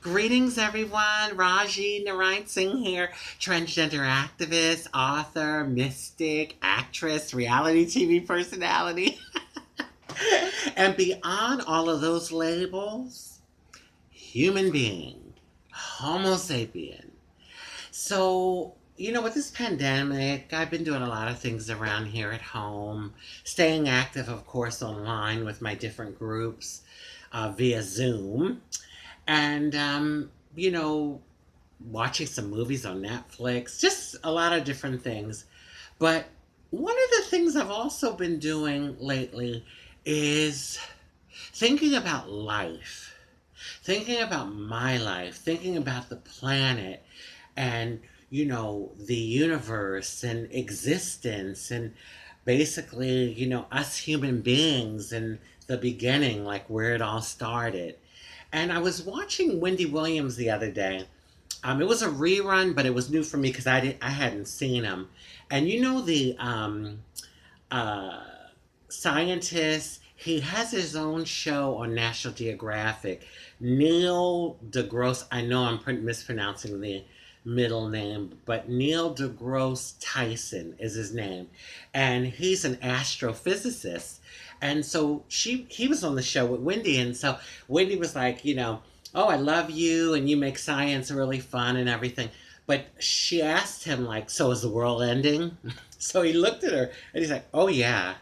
Greetings, everyone. Rajee Narinesingh here, transgender activist, author, mystic, actress, reality TV personality. And beyond all of those labels, human being, Homo sapien. So, with this pandemic, I've been doing a lot of things around here at home, staying active, of course, online with my different groups via Zoom. And, watching some movies on Netflix, just a lot of different things. But one of the things I've also been doing lately is thinking about life, thinking about my life, thinking about the planet and, the universe and existence and basically, us human beings and the beginning, like where it all started. And I was watching Wendy Williams the other day. It was a rerun, but it was new for me because I hadn't seen him. And the uh, scientist, he has his own show on National Geographic. Neil deGrasse, I know I'm mispronouncing the middle name, but Neil deGrasse Tyson is his name, and he's an astrophysicist. And so he was on the show with Wendy, and so Wendy was like, oh, I love you, and you make science really fun and everything. But she asked him, like, so is the world ending? So he looked at her and he's like, oh, yeah.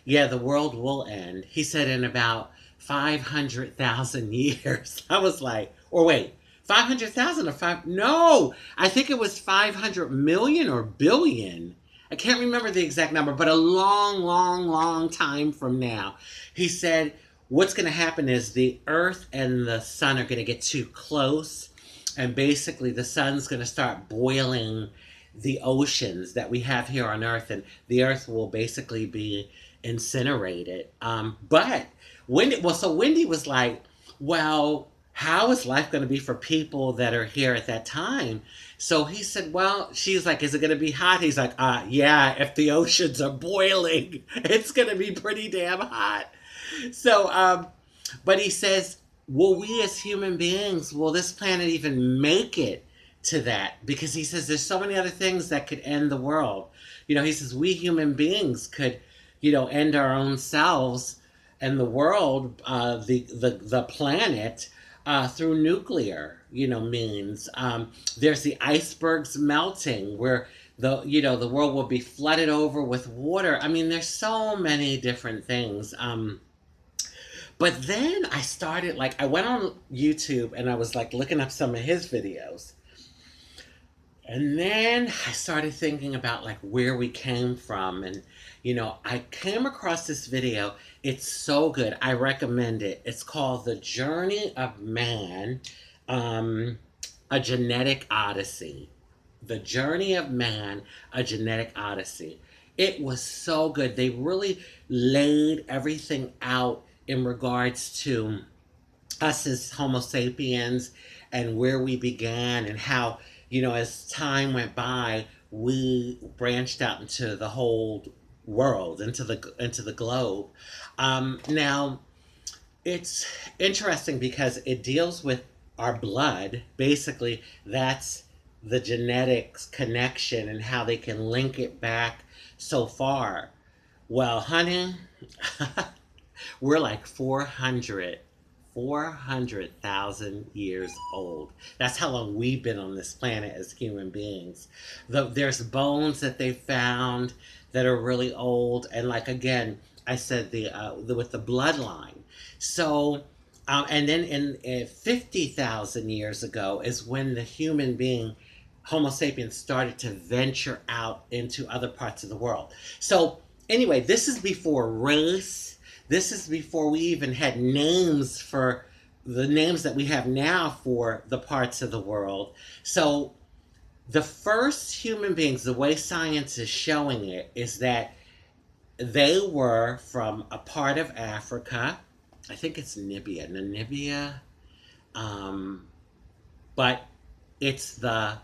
Yeah, the world will end. He said in about 500,000 years. I was like, or wait, 500,000 or five? No, I think it was 500 million or billion. I can't remember the exact number, but a long, long, long time from now. He said, what's going to happen is the Earth and the sun are going to get too close. And basically, the sun's going to start boiling the oceans that we have here on Earth, and the Earth will basically be incinerated. But Wendy was like, well, how is life going to be for people that are here at that time? So he said, well, she's like, is it going to be hot? He's like, yeah, if the oceans are boiling, it's going to be pretty damn hot. So, but he says, will we as human beings, will this planet even make it to that? Because he says there's so many other things that could end the world. He says we human beings could, end our own selves and the world, the planet, through nuclear, means. There's the icebergs melting where the world will be flooded over with water. I mean, there's so many different things. But then I started, like, I went on YouTube and I was like looking up some of his videos. And then I started thinking about like where we came from. And, I came across this video. It's so good. I recommend it. It's called The Journey of Man, a Genetic Odyssey. The Journey of Man, a Genetic Odyssey. It was so good. They really laid everything out in regards to us as Homo sapiens and where we began and how, as time went by, we branched out into the whole world, into the globe. Now, it's interesting because it deals with our blood. Basically, that's the genetics connection and how they can link it back so far. Well, honey, we're like 400,000 years old. That's how long we've been on this planet as human beings. There's bones that they found that are really old, and like again, I said with the bloodline. So, and then in 50,000 years ago is when the human being Homo sapiens started to venture out into other parts of the world. So anyway, this is before race. This is before we even had names for the names that we have now for the parts of the world. So the first human beings, the way science is showing it, is that they were from a part of Africa. I think it's Namibia. Um, but it's the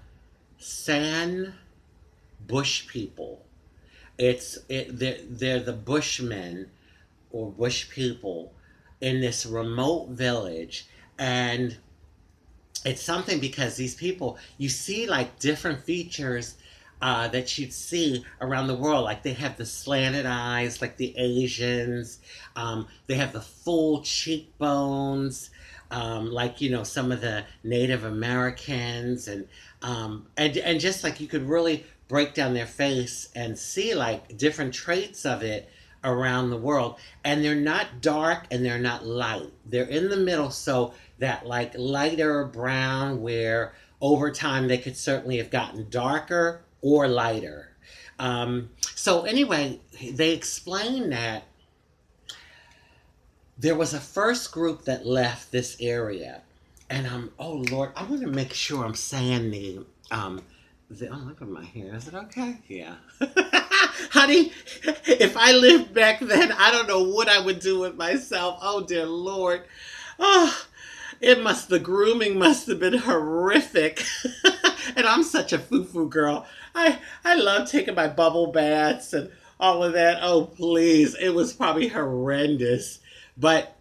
San Bush people. They're the Bushmen or Bush people in this remote village, and it's something because these people, you see like different features that you'd see around the world. Like they have the slanted eyes, like the Asians. They have the full cheekbones, like some of the Native Americans, and just like you could really break down their face and see like different traits of it around the world. And they're not dark and they're not light. They're in the middle, so that like lighter brown where over time they could certainly have gotten darker or lighter. So anyway, they explain that there was a first group that left this area, and oh Lord, I want to make sure I'm saying oh, look at my hair. Is it okay? Yeah. Honey, if I lived back then, I don't know what I would do with myself. Oh dear Lord. Oh, the grooming must have been horrific. And I'm such a foo-foo girl. I love taking my bubble baths and all of that. Oh, please. It was probably horrendous. But,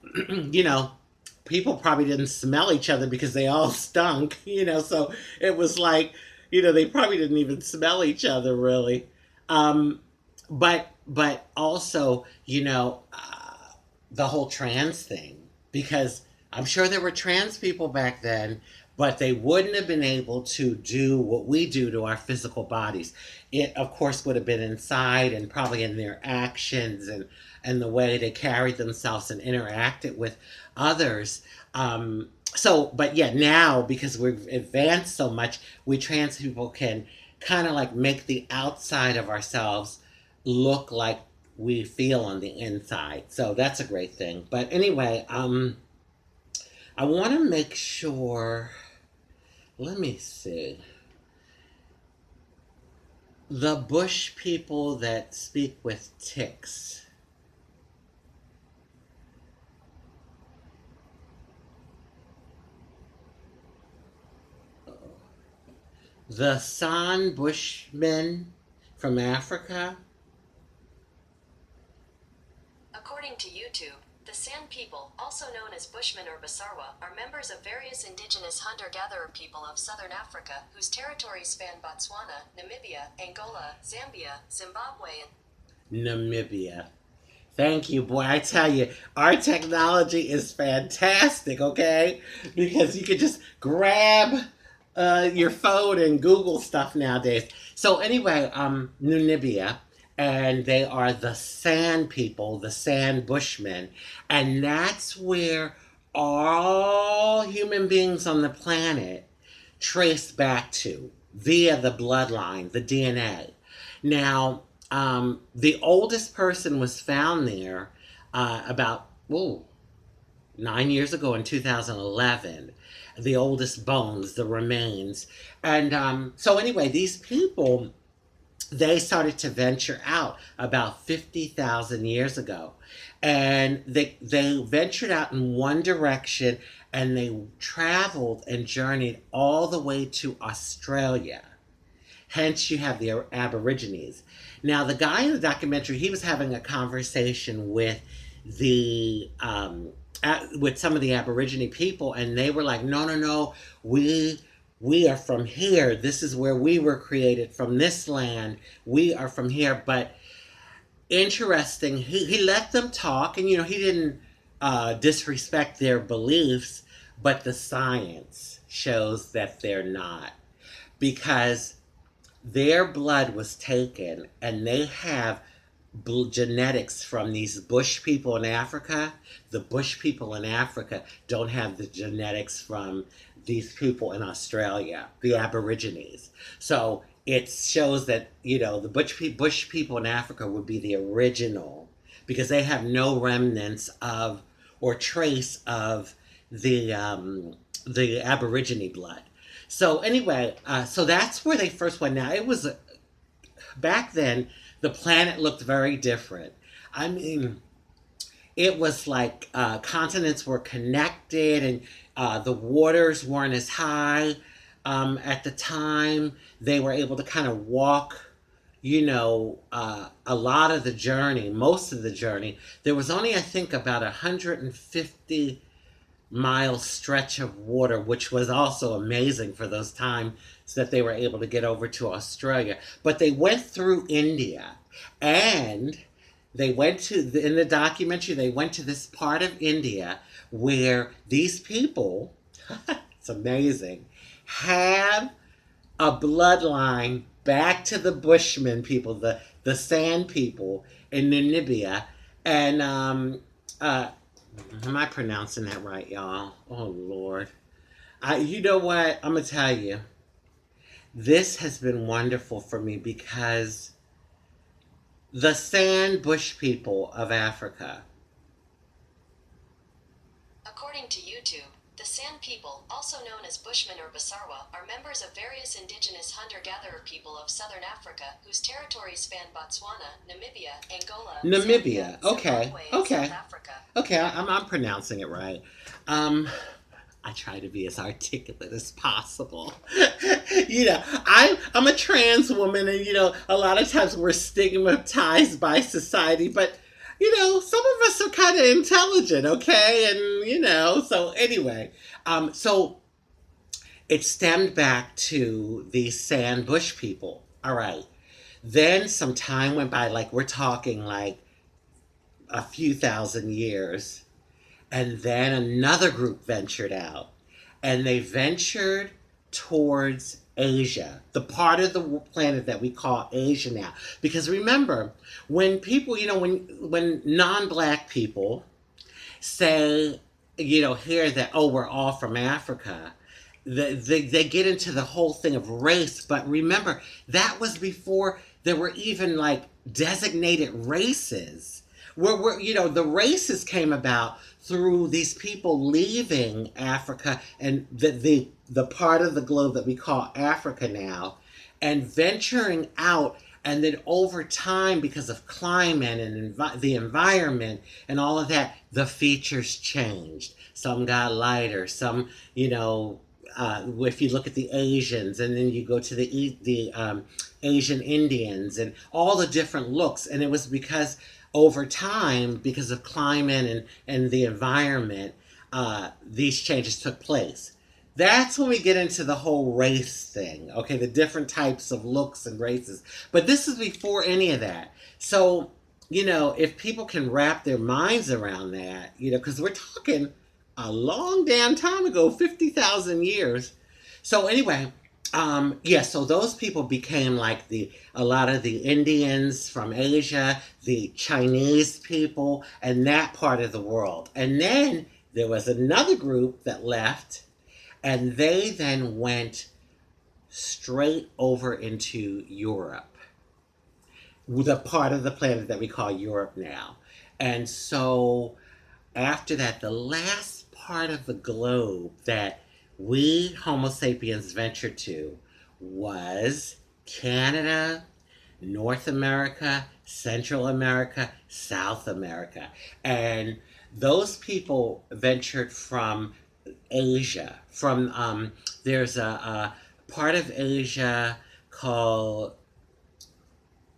people probably didn't smell each other because they all stunk, so it was like, they probably didn't even smell each other really. But also, the whole trans thing, because I'm sure there were trans people back then, but they wouldn't have been able to do what we do to our physical bodies. It, of course, would have been inside and probably in their actions and the way they carried themselves and interacted with others. But yeah, now because we've advanced so much, we trans people can kind of like make the outside of ourselves look like we feel on the inside. So that's a great thing. But anyway, I want to make sure. Let me see. The bush people that speak with ticks. The San Bushmen from Africa. According to YouTube, the San people, also known as Bushmen or Basarwa, are members of various indigenous hunter-gatherer people of southern Africa whose territories span Botswana, Namibia, Angola, Zambia, Zimbabwe, and Namibia. Thank you, boy. I tell you, our technology is fantastic, okay? Because you can just grab your phone and Google stuff nowadays. So anyway, Namibia, and they are the Sand people, the Sand Bushmen, and that's where all human beings on the planet trace back to via the bloodline, the DNA. Now, the oldest person was found there about 9 years ago in 2011. The oldest bones, the remains. And so, anyway, these people, they started to venture out about 50,000 years ago. And they ventured out in one direction and they traveled and journeyed all the way to Australia. Hence, you have the Aborigines. Now, the guy in the documentary, he was having a conversation with with some of the Aborigine people, and they were like, "No, no, no, we are from here. This is where we were created, from this land. We are from here." But interesting, he let them talk, and he didn't disrespect their beliefs, but the science shows that they're not, because their blood was taken and they have genetics from these bush people in Africa. The bush people in Africa don't have the genetics from these people in Australia, the Aborigines. So it shows that, the bush people in Africa would be the original, because they have no remnants of or trace of the Aborigine blood. So anyway, so that's where they first went. Now, it was back then, the planet looked very different. I mean, it was like continents were connected, and the waters weren't as high at the time. They were able to kind of walk, a lot of the journey, most of the journey. There was only, I think, about 150 mile stretch of water, which was also amazing for those times that they were able to get over to Australia. But they went through India, and they went to, in the documentary, they went to this part of India where these people, it's amazing, have a bloodline back to the Bushmen people, the Sand people in Namibia. And am I pronouncing that right, y'all? Oh Lord. You know what? I'm gonna tell you. This has been wonderful for me because the Sand Bush people of Africa. According to YouTube, the San people, also known as Bushmen or Basarwa, are members of various indigenous hunter-gatherer people of southern Africa whose territories span Botswana, Namibia, Angola, Namibia. Zambia, Okay. Zimbabwe, and Okay. South Africa. Okay. I'm pronouncing it right. Um, I try to be as articulate as possible. I'm a trans woman, and a lot of times we're stigmatized by society, but some of us are kind of intelligent, okay? And so anyway, so it stemmed back to the Sand Bush people. All right. Then some time went by, like we're talking like a few thousand years, and then another group ventured out, and they ventured towards Asia, the part of the planet that we call Asia now. Because remember, when people, when non-black people say, hear that, oh, we're all from Africa, they get into the whole thing of race. But remember, that was before there were even like designated races. The races came about through these people leaving Africa and the part of the globe that we call Africa now, and venturing out. And then over time, because of climate and the environment and all of that, the features changed. Some got lighter. Some, if you look at the Asians, and then you go to the Asian Indians, and all the different looks. And it was because over time, because of climate and the environment, these changes took place. That's when we get into the whole race thing, okay? The different types of looks and races. But this is before any of that. So, if people can wrap their minds around that, because we're talking a long damn time ago, 50,000 years. So anyway, so those people became like a lot of the Indians from Asia, the Chinese people, and that part of the world. And then there was another group that left, and they then went straight over into Europe, the part of the planet that we call Europe now. And so after that, the last part of the globe that we Homo sapiens ventured to was Canada, North America, Central America, South America. And those people ventured from Asia. There's a part of Asia called,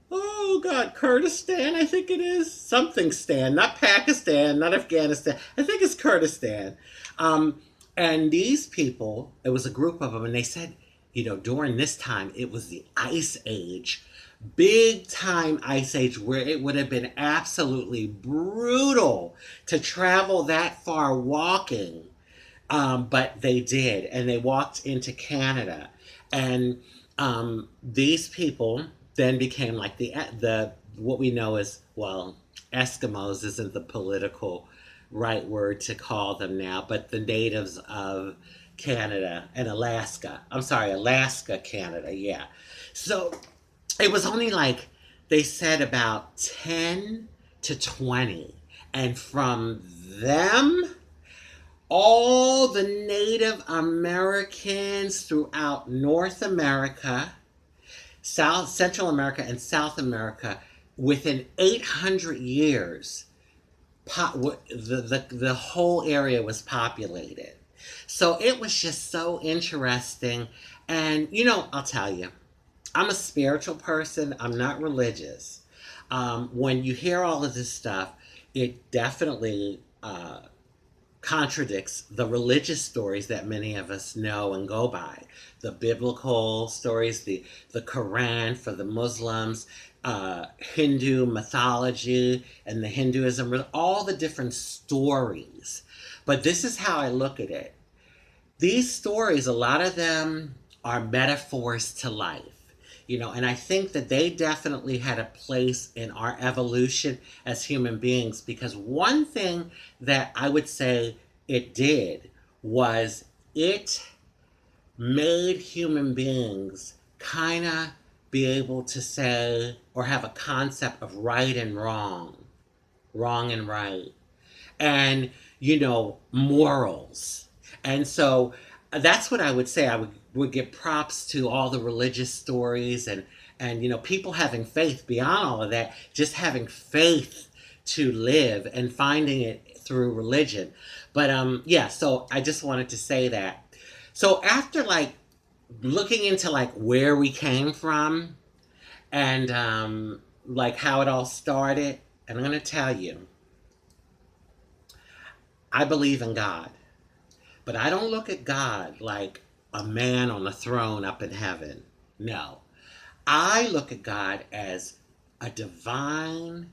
oh God, Kurdistan, I think it is. Something Stan, not Pakistan, not Afghanistan. I think it's Kurdistan. And these people, it was a group of them, and they said, during this time, it was the Ice Age. Big time Ice Age, where it would have been absolutely brutal to travel that far walking. But they did, and they walked into Canada. And these people then became like the what we know as, well, Eskimos isn't the political right word to call them now, but the natives of Canada and Alaska. I'm sorry, Alaska, Canada, yeah. So it was only like, they said about 10 to 20. And from them, all the Native Americans throughout North America, Central America, and South America, within 800 years, the whole area was populated. So it was just so interesting. And, I'll tell you, I'm a spiritual person. I'm not religious. When you hear all of this stuff, it definitely contradicts the religious stories that many of us know and go by. The biblical stories, the Quran for the Muslims, Hindu mythology and the Hinduism, all the different stories. But this is how I look at it. These stories, a lot of them are metaphors to life. And I think that they definitely had a place in our evolution as human beings, because one thing that I would say it did was it made human beings kind of be able to say or have a concept of right and wrong, wrong and right, and, morals. And so that's what I would say. I would give props to all the religious stories and people having faith beyond all of that, just having faith to live and finding it through religion. But yeah, so I just wanted to say that. So after like looking into like where we came from and like how it all started, and I'm going to tell you, I believe in God. But I don't look at God like a man on a throne up in heaven. No. I look at God as a divine,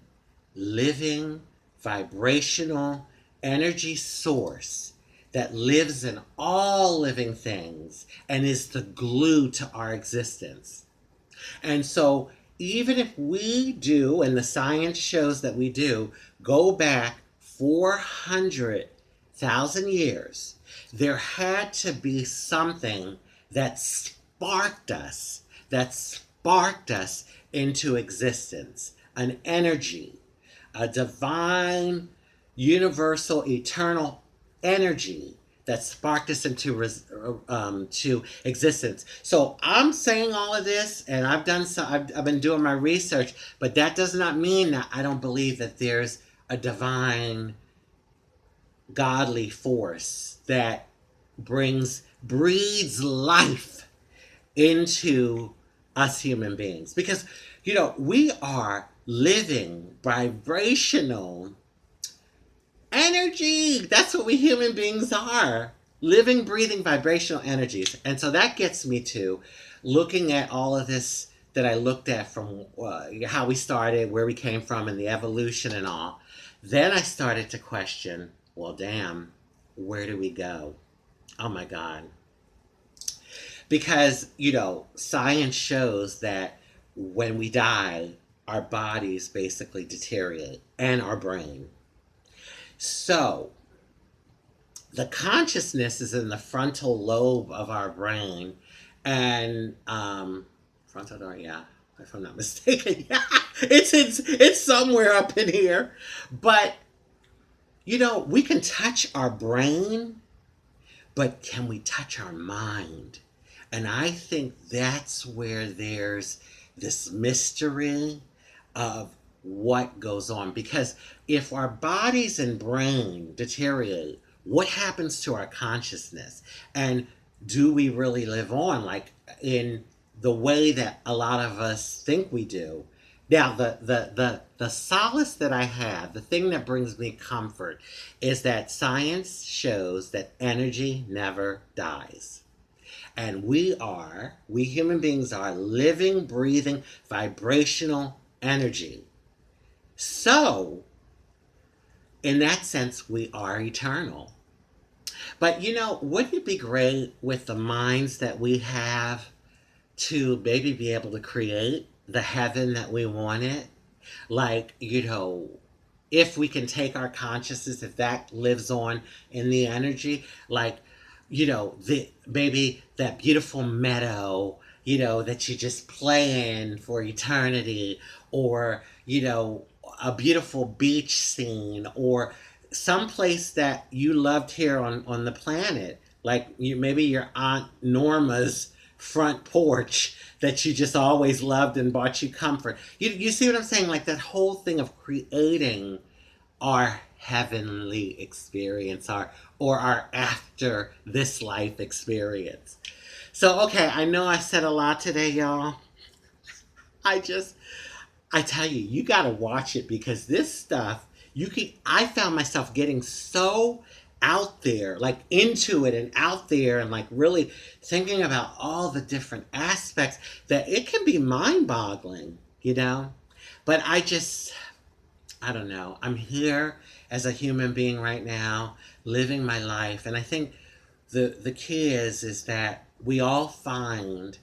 living, vibrational energy source that lives in all living things and is the glue to our existence. And so, even if we do, and the science shows that we do, go back 400,000 years, there had to be something that sparked us into existence, an energy, a divine, universal, eternal energy that sparked us into to existence. So I'm saying all of this, and I've been doing my research, but that does not mean that I don't believe that there's a divine, godly force that breathes life into us human beings, because we are living vibrational energy. That's what we human beings are. Living, breathing, vibrational energies. And so that gets me to looking at all of this that I looked at from how we started, where we came from, and the evolution and all. Then I started to question, well, damn, where do we go? Oh my God. Because, science shows that when we die, our bodies basically deteriorate and our brain. So, the consciousness is in the frontal lobe of our brain, and frontal lobe, yeah, if I'm not mistaken, yeah, it's somewhere up in here. But we can touch our brain, but can we touch our mind? And I think that's where there's this mystery of what goes on. Because if our bodies and brain deteriorate, what happens to our consciousness? And do we really live on like in the way that a lot of us think we do? Now, the solace that I have, the thing that brings me comfort, is that science shows that energy never dies. And we human beings are living, breathing, vibrational energy. So, in that sense, we are eternal. But wouldn't it be great with the minds that we have to maybe be able to create the heaven that we wanted? Like, if we can take our consciousness, if that lives on in the energy, like, the maybe that beautiful meadow, that you just play in for eternity, or, a beautiful beach scene, or someplace that you loved here on the planet, like maybe your Aunt Norma's front porch that you just always loved and brought you comfort. You see what I'm saying? Like that whole thing of creating our heavenly experience, or our after this life experience. So, okay, I know I said a lot today, y'all. I tell you, you gotta watch it, because this stuff, I found myself getting so out there, like into it and out there, and like really thinking about all the different aspects, that it can be mind boggling, you know? But I don't know. I'm here as a human being right now, living my life. And I think the key is that we all find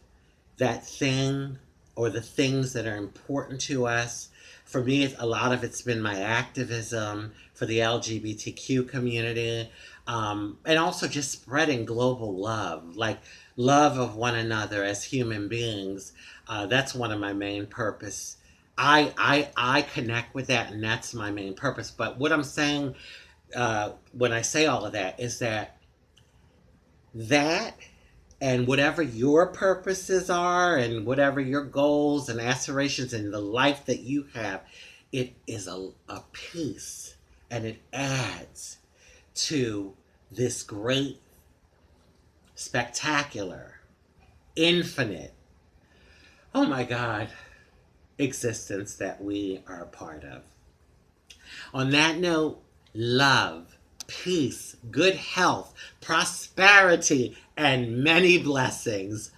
that thing or the things that are important to us. For me, a lot of it's been my activism for the LGBTQ community, and also just spreading global love, like love of one another as human beings. That's one of my main purpose. I connect with that, and that's my main purpose. But what I'm saying when I say all of that is that and whatever your purposes are and whatever your goals and aspirations and the life that you have, it is a piece, and it adds to this great, spectacular, infinite, oh my God, existence that we are a part of. On that note, love, peace, good health, prosperity, and many blessings.